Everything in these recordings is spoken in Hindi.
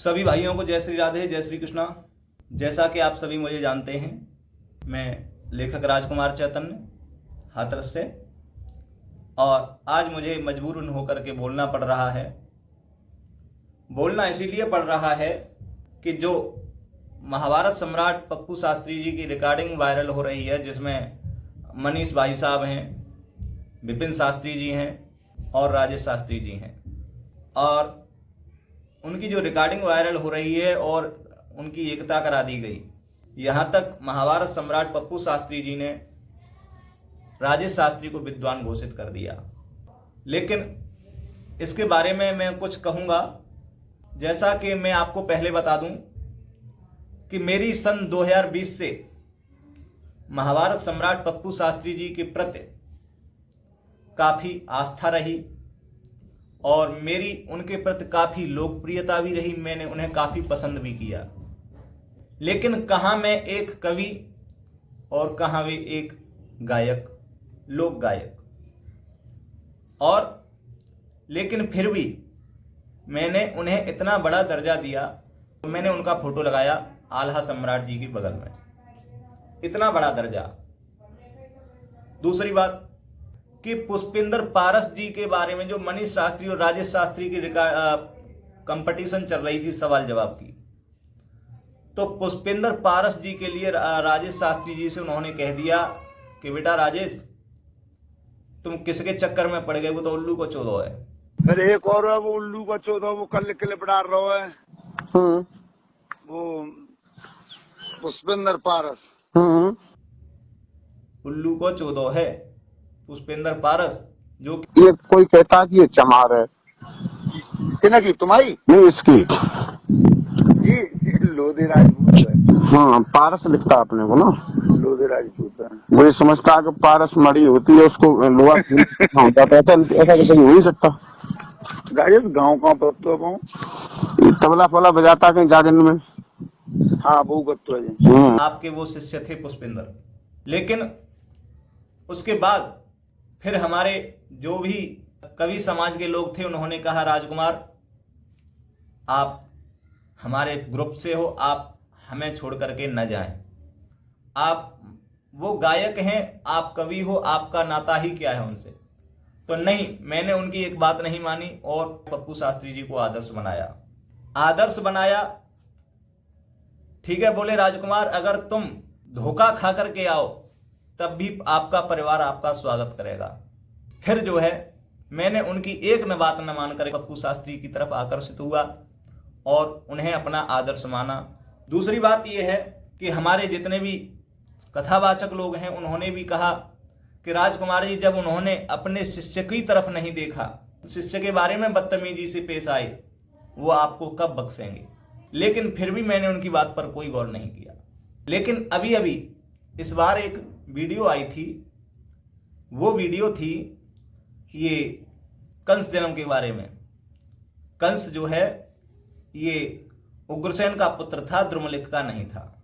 सभी भाइयों को जय श्री राधे, जय श्री कृष्णा। जैसा कि आप सभी मुझे जानते हैं, मैं लेखक राजकुमार चैतन्य हाथरस से, और आज मुझे मजबूरन होकर के बोलना पड़ रहा है। बोलना इसीलिए पड़ रहा है कि जो महाभारत सम्राट पप्पू शास्त्री जी की रिकॉर्डिंग वायरल हो रही है, जिसमें मनीष भाई साहब हैं, विपिन शास्त्री जी हैं और राजेश शास्त्री जी हैं, और उनकी जो रिकॉर्डिंग वायरल हो रही है और उनकी एकता करा दी गई। यहाँ तक महाभारत सम्राट पप्पू शास्त्री जी ने राजेश शास्त्री को विद्वान घोषित कर दिया। लेकिन इसके बारे में मैं कुछ कहूँगा। जैसा कि मैं आपको पहले बता दूं कि मेरी सन 2020 से महाभारत सम्राट पप्पू शास्त्री जी के प्रति काफ़ी आस्था रही और मेरी उनके प्रति काफ़ी लोकप्रियता भी रही। मैंने उन्हें काफ़ी पसंद भी किया। लेकिन कहाँ मैं एक कवि और कहाँ वे एक गायक, लोक गायक। और लेकिन फिर भी मैंने उन्हें इतना बड़ा दर्जा दिया। मैंने उनका फोटो लगाया आल्हा सम्राट जी के बगल में, इतना बड़ा दर्जा। दूसरी बात कि पुष्पेंद्र पारस जी के बारे में जो मनीष शास्त्री और राजेश शास्त्री की कंपटीशन चल रही थी सवाल जवाब की, तो पुष्पेंद्र पारस जी के लिए राजेश शास्त्री जी से उन्होंने कह दिया कि बेटा राजेश, तुम किसके चक्कर में पड़ गए, वो तो उल्लू को चोदो है। फिर एक और है वो उल्लू का चौदह, वो कल क्लिप डाल रहा है। वो पुष्पेंद्र पारस उल्लू को चोदो है पुष्पेंद्र पारस, जो ये कोई कहता कि ये चमार है। किना की तुम्हारी नहीं, इसकी जी लोधे राजपूत है। हाँ, पारस लिखता अपने को ना, लोधे राजपूत है। वो ये समझता है कि पारस मरी होती है, उसको लोहा होता है। ऐसा तो कहीं हो ही सकता। गाइस गाँव का बत्तो वो तबला फला बजाता कहीं जागरण में। हाँ वो बत्तो है। आपके वो शिष्य थे पुष्पेंद्र। लेकिन उसके बाद फिर हमारे जो भी कवि समाज के लोग थे, उन्होंने कहा राजकुमार, आप हमारे ग्रुप से हो, आप हमें छोड़ करके न जाएं। आप वो गायक हैं, आप कवि हो, आपका नाता ही क्या है उनसे। तो नहीं, मैंने उनकी एक बात नहीं मानी और पप्पू शास्त्री जी को आदर्श बनाया। ठीक है, बोले राजकुमार, अगर तुम धोखा खा करके आओ तब भी आपका परिवार आपका स्वागत करेगा। फिर जो है, मैंने उनकी एक न बात न मानकर पप्पू शास्त्री की तरफ आकर्षित हुआ और उन्हें अपना आदर्श माना। दूसरी बात यह है कि हमारे जितने भी कथावाचक लोग हैं, उन्होंने भी कहा कि राजकुमार जी, जब उन्होंने अपने शिष्य की तरफ नहीं देखा, शिष्य के बारे में बदतमीजी से पेश आए, वो आपको कब बख्शेंगे। लेकिन फिर भी मैंने उनकी बात पर कोई गौर नहीं किया। लेकिन अभी अभी इस बार एक वीडियो आई थी। वो वीडियो थी ये कंस जन्म के बारे में। कंस जो है ये उग्रसेन का पुत्र था, द्रुमलिक का नहीं था।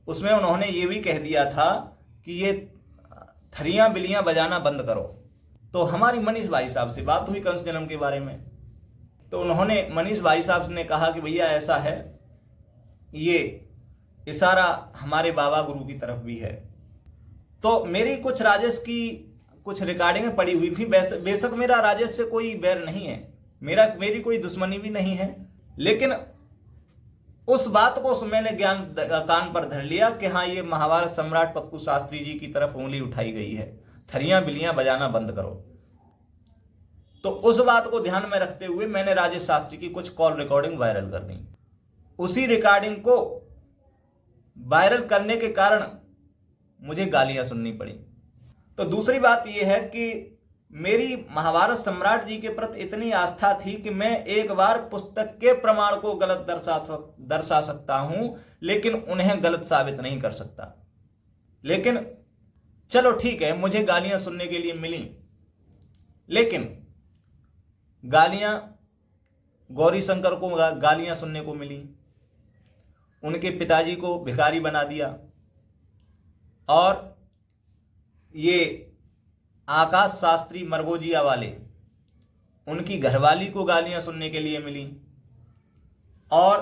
उसमें उन्होंने ये भी कह दिया था कि ये थरियां बिलियां बजाना बंद करो। तो हमारी मनीष भाई साहब से बात हुई कंस जन्म के बारे में, तो उन्होंने मनीष भाई साहब ने कहा कि भैया ऐसा है, ये इशारा हमारे बाबा गुरु की तरफ भी है। तो मेरी कुछ राजेश की कुछ रिकॉर्डिंगें पड़ी हुई थी। बेशक मेरा राजेश से कोई बैर नहीं है, मेरी कोई दुश्मनी भी नहीं है। लेकिन उस बात को मैंने कान पर धर लिया कि हाँ, ये महाभारत सम्राट पप्पू शास्त्री जी की तरफ उंगली उठाई गई है, थरियां बिलियां बजाना बंद करो। तो उस बात को ध्यान में रखते हुए मैंने राजेश शास्त्री की कुछ कॉल रिकॉर्डिंग वायरल कर दी। उसी रिकॉर्डिंग को वायरल करने के कारण मुझे गालियां सुननी पड़ी। तो दूसरी बात यह है कि मेरी महाभारत सम्राट जी के प्रति इतनी आस्था थी कि मैं एक बार पुस्तक के प्रमाण को गलत दर्शा सकता हूं, लेकिन उन्हें गलत साबित नहीं कर सकता। लेकिन चलो ठीक है, मुझे गालियां सुनने के लिए मिली, लेकिन गालियां गौरी शंकर को गालियां सुनने को मिली, उनके पिताजी को भिखारी बना दिया, और ये आकाश शास्त्री मरगोजिया वाले, उनकी घरवाली को गालियां सुनने के लिए मिली। और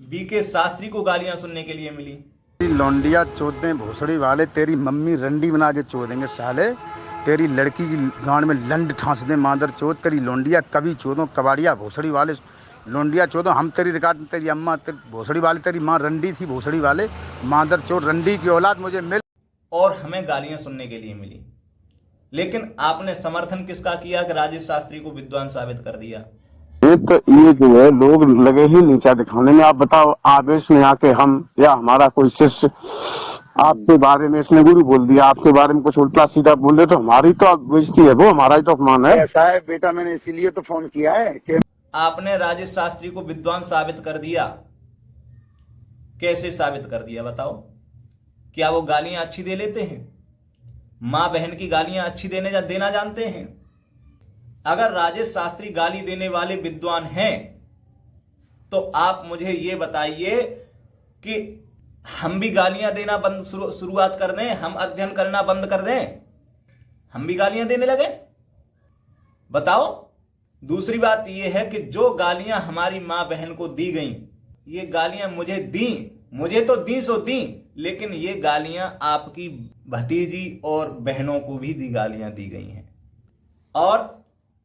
बीके शास्त्री को गालियां सुनने के लिए मिली। लौंडिया चोदने भोसड़ी वाले, तेरी मम्मी रंडी बना के चोदेंगे साले, तेरी लड़की की गांड में लंड ठांस दे मादर चोद, तेरी लौंडिया कभी चोदो, कबाड़िया भोसड़ी वाले लौंडिया चोदो। हम तेरी रिकॉर्ड में तेरी अम्मा तेरी भोसड़ी वाले, तेरी माँ रंडी थी भोसड़ी वाले, मादर चोद रंडी की औलाद मुझे मिल। और हमें गालियां सुनने के लिए मिली, लेकिन आपने समर्थन किसका किया कि राजेश शास्त्री को विद्वान साबित कर दिया। तो ये जो है लोग लगे ही नीचा दिखाने में। आप बताओ, आवेश में आके हम या हमारा कोई शिष्य आपके बारे में इसने गुरु बोल दिया, आपके बारे में कुछ उल्टा सीधा बोल दे तो हमारी तो बेइज्जती है, वो हमारा ही तो अपमान है। ऐसा है बेटा, मैंने इसीलिए तो फोन किया है कि आपने राजेश शास्त्री को विद्वान साबित कर दिया। कैसे साबित कर दिया बताओ? क्या वो गालियां अच्छी दे लेते हैं? मां बहन की गालियां अच्छी देना जानते हैं? अगर राजेश शास्त्री गाली देने वाले विद्वान हैं तो आप मुझे ये बताइए कि हम भी गालियां देना बंद शुरुआत कर दें, हम अध्ययन करना बंद कर दें, हम भी गालियां देने लगे? बताओ। दूसरी बात यह है कि जो गालियां हमारी मां बहन को दी गई, ये गालियां मुझे तो दी सो दी, लेकिन ये गालियां आपकी भतीजी और बहनों को भी गालियां दी गई हैं। और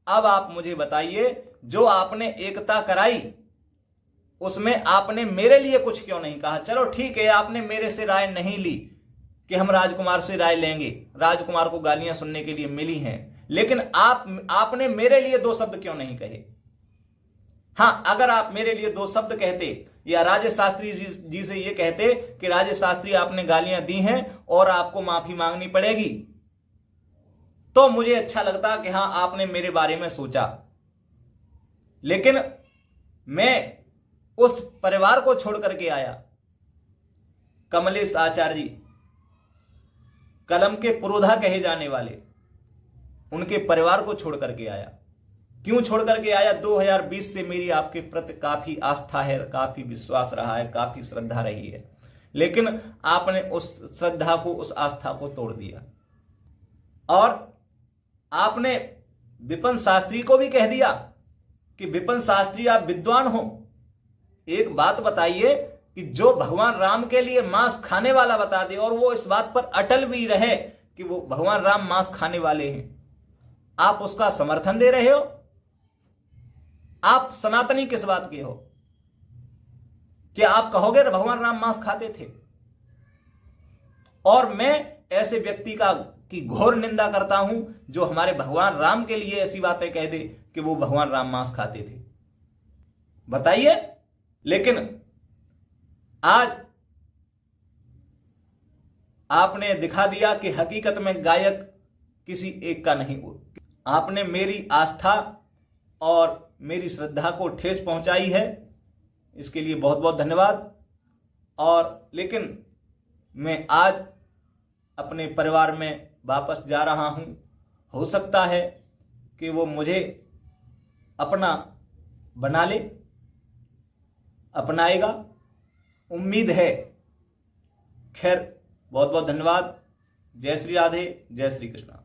अब आप मुझे बताइए, जो आपने एकता कराई उसमें आपने मेरे लिए कुछ क्यों नहीं कहा? चलो ठीक है, आपने मेरे से राय नहीं ली कि हम राजकुमार से राय लेंगे, राजकुमार को गालियां सुनने के लिए मिली हैं, लेकिन आपने मेरे लिए 2 शब्द क्यों नहीं कहे? हां, अगर आप मेरे लिए 2 शब्द कहते या राजेश शास्त्री जी से ये कहते कि राजेश शास्त्री आपने गालियां दी हैं और आपको माफी मांगनी पड़ेगी, तो मुझे अच्छा लगता कि हां आपने मेरे बारे में सोचा। लेकिन मैं उस परिवार को छोड़ करके आया, कमलेश आचार्य जी, कलम के पुरोधा कहे जाने वाले, उनके परिवार को छोड़ करके आया। क्यों छोड़ करके आया? 2020 से मेरी आपके प्रति काफी आस्था है, काफी विश्वास रहा है, काफी श्रद्धा रही है, लेकिन आपने उस श्रद्धा को, उस आस्था को तोड़ दिया। और आपने विपिन शास्त्री को भी कह दिया कि विपिन शास्त्री आप विद्वान हो। एक बात बताइए कि जो भगवान राम के लिए मांस खाने वाला बता दे और वो इस बात पर अटल भी रहे कि वो भगवान राम मांस खाने वाले हैं, आप उसका समर्थन दे रहे हो? आप सनातनी किस बात के हो? क्या आप कहोगे भगवान राम मांस खाते थे? और मैं ऐसे व्यक्ति की घोर निंदा करता हूं जो हमारे भगवान राम के लिए ऐसी बातें कह दे कि वो भगवान राम मांस खाते थे। बताइए। लेकिन आज आपने दिखा दिया कि हकीकत में गायक किसी एक का नहीं हो। आपने मेरी आस्था और मेरी श्रद्धा को ठेस पहुंचाई है, इसके लिए बहुत बहुत धन्यवाद। और लेकिन मैं आज अपने परिवार में वापस जा रहा हूं। हो सकता है कि वो मुझे अपना बना ले, अपनाएगा, उम्मीद है। खैर, बहुत बहुत धन्यवाद। जय श्री राधे, जय श्री कृष्णा।